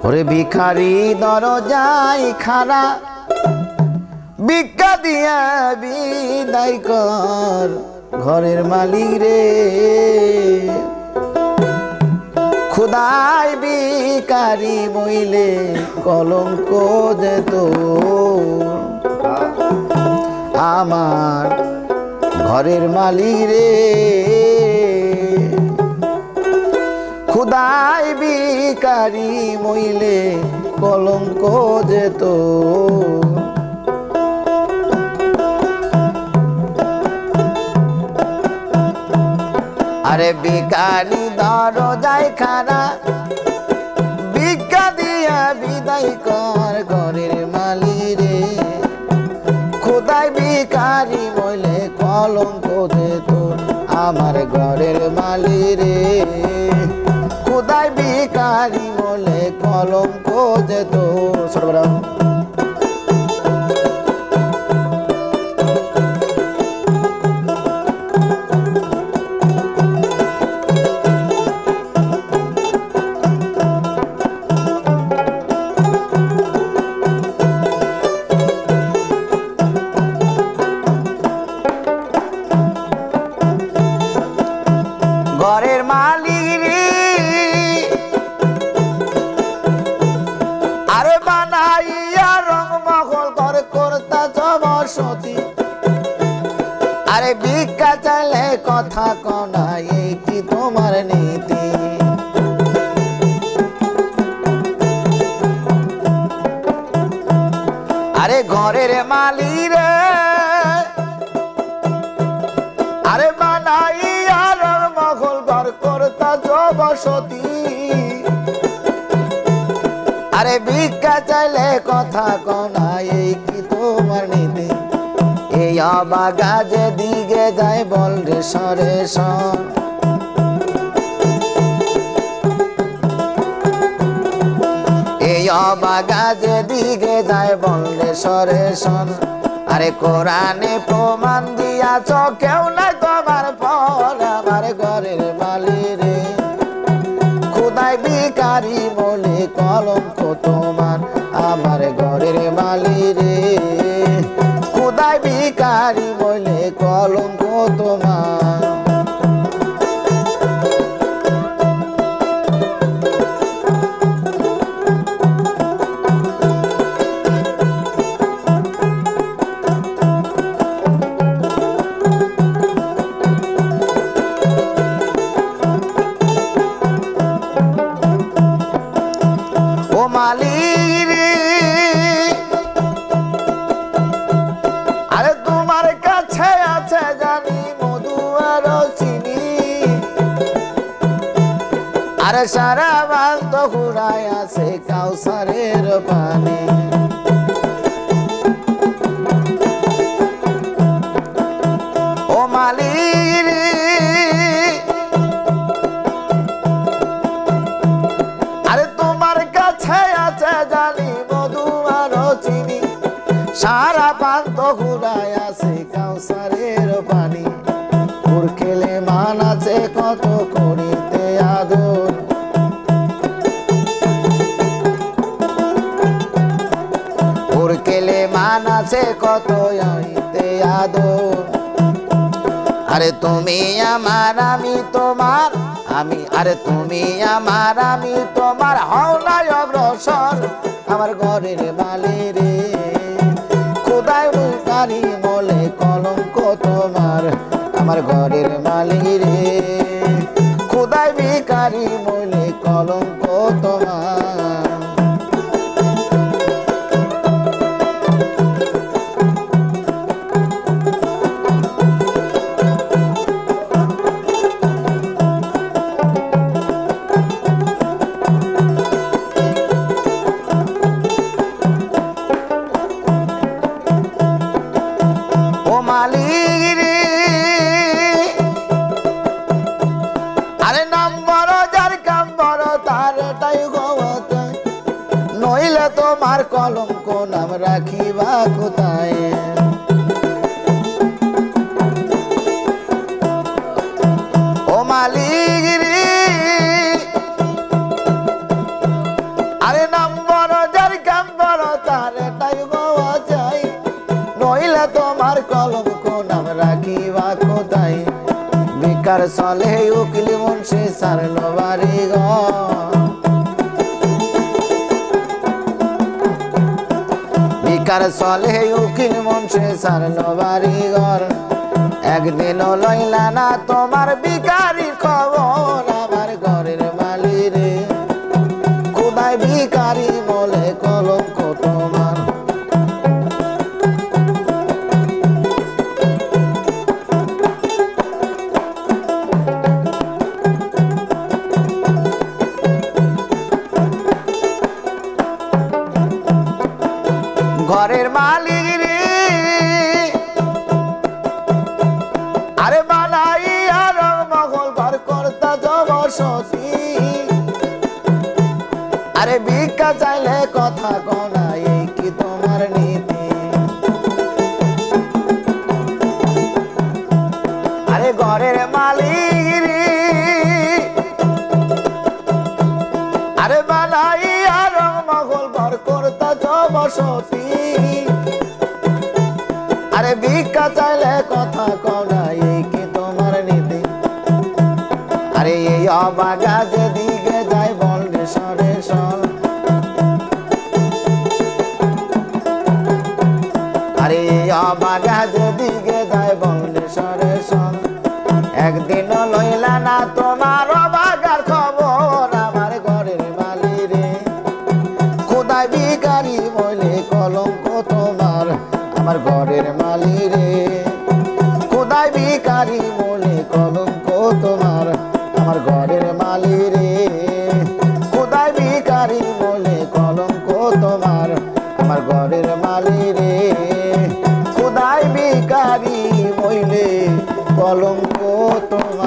ওরে ভিখারি দরজায় খাড়া ভিক্ষা দিয়া বিদায় কর ঘরের মালিক রে খুদাই ভিখারি বইলে কলঙ্ক যে তোর আমার ঘরের মালিক রে খুদাই ভিখারি মইলে কলঙ্ক যে তোর আরে ভিখারি দরজায় খাড়া ভিক্ষা দিয়া বিদায় কর ঘরের মালিক রে খুদাই ভিখারি মইলে কলঙ্ক যে তোর আমার ঘরের মালিক রে খুদাই ভিখারি মইলে কলঙ্ক যে তোর সরবরাহ ঘরের মালিক রে আরে বানাইয়া রংমহল ঘর করতাছ বসতি আরে ভিক্ষা চাইলে কথা কনা এই কি তোমার নীতি আরে ঘরের মালিক রে আরে বানাইয়া রংমহল ঘর করতাছ বসতি আরে ভিক্ষা চাইলে কথা কনা এই কি তোমার নীতি এই অবাগা যে দিকে যায় বল রে সরে সর এই অবাগা যে দিকে যায় বল রে সরে সর আরে কোরআনে প্রমাণ দিয়াছ কেউ নাই তোমার পর আমার ঘরের মালিক রে খুদাই ভিখারি বলে কলঙ্ক তোমার আমার ঘরের মালিক রে খুদাই ভিখারি বলে কলঙ্ক তোমার ও মালিক রে আরে তোমার কাছে আছে জানি মধু আর চিনি আরে সারা বান্ত ঘুরায় আছে কাউসারের পানি ও মালিক রে আরে তোমার কাছে আছে জানি মধু আর চিনি সারা পান্ত ঘুরায় আছে কাউসারের পানি ওর খেলে মান আছে কত করিতে আদর ওর খেলে মান আছে কত আইতে আদর আরে তুমি আমার আমি তোমার আমি আরে তুমি আমার আমি তোমার হও না অগ্রসর আমার ঘরের মালিক রে খুদাই ভিখারি বলে কলঙ্ক তোমার আমার ঘরের মালিক রে খুদাই ভিখারি বলে কলঙ্ক তোমার মালিক রে আরে নাম বড় যার কাম বড় তারটাই গত নইলে তোমার কলঙ্ক নাম রাখিবা কোথায় ও মালিক রে আরে নাম বড় যার কাম বড় তার তাই গোয়া চাই, নইলে তোমার কলঙ্ক নাম রাখিবা কোথায়। বেকার চলে উকিল মুন্সি সারলো বাড়ি ঘর, বেকার চলে উকিল মুন্সি সারলো বাড়ি ঘর। একদিনও লইলা না তোমার ভিখারির খবর, আমার ঘরের মালি রে খোদাই ভিখারি বলে কলঙ্ক তোমার। ঘরের মালিক রে আরে বানাইয়া রংমহল ঘর কর্তা জবসতী, আরে ভিক্ষা চাইলে কথা কনা এই কি তোমার নীতি। আরে ঘরের মালিক রে আরে বানাইয়া রংমহল ঘর কর্তা জবসতী, আরে ভিক্ষা চাইলে কথা কনা এই কি তোমার নীতি। আরে এই অবাগা যেদিকে যায় বল রে সরে সর, আরে এই অবাগা যেদিকে যায় বল রে সরে সর। একদিনও লইলা না তোমার অবাগার খবর, আমার ঘরের মালি রে খোদাই ভিখারি বলে কলঙ্ক তোমার। আমার ঘরের মালি রে খোদাই ভিখারি বলে কলঙ্ক তোমার। আমার ঘরের মালি রে খোদাই ভিখারি বলে কলঙ্ক তোমার। আমার ঘরের মালি রে খোদাই ভিখারি বলে কলঙ্ক তোমার।